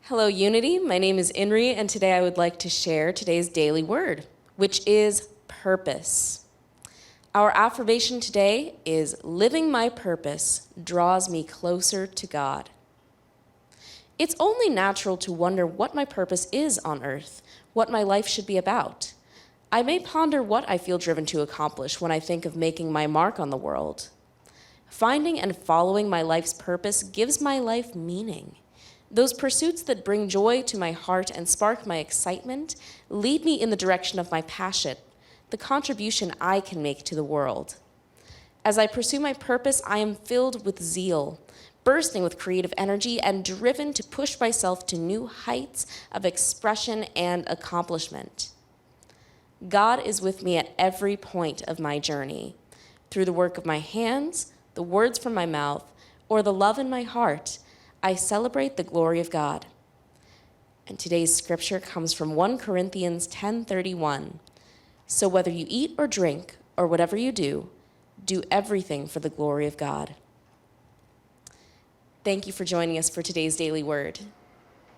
Hello, Unity. My name is Inri, and today I would like to share today's daily word, which is purpose. Our affirmation today is living my purpose draws me closer to God. It's only natural to wonder what my purpose is on earth, what my life should be about. I may ponder what I feel driven to accomplish when I think of making my mark on the world. Finding and following my life's purpose gives my life meaning. Those pursuits that bring joy to my heart and spark my excitement lead me in the direction of my passion, the contribution I can make to the world. As I pursue my purpose, I am filled with zeal, bursting with creative energy, and driven to push myself to new heights of expression and accomplishment. God is with me at every point of my journey. Through the work of my hands, the words from my mouth, or the love in my heart, I celebrate the glory of God. And today's scripture comes from 1 Corinthians 10:31. So whether you eat or drink, or whatever you do everything for the glory of God. Thank you for joining us for today's daily word.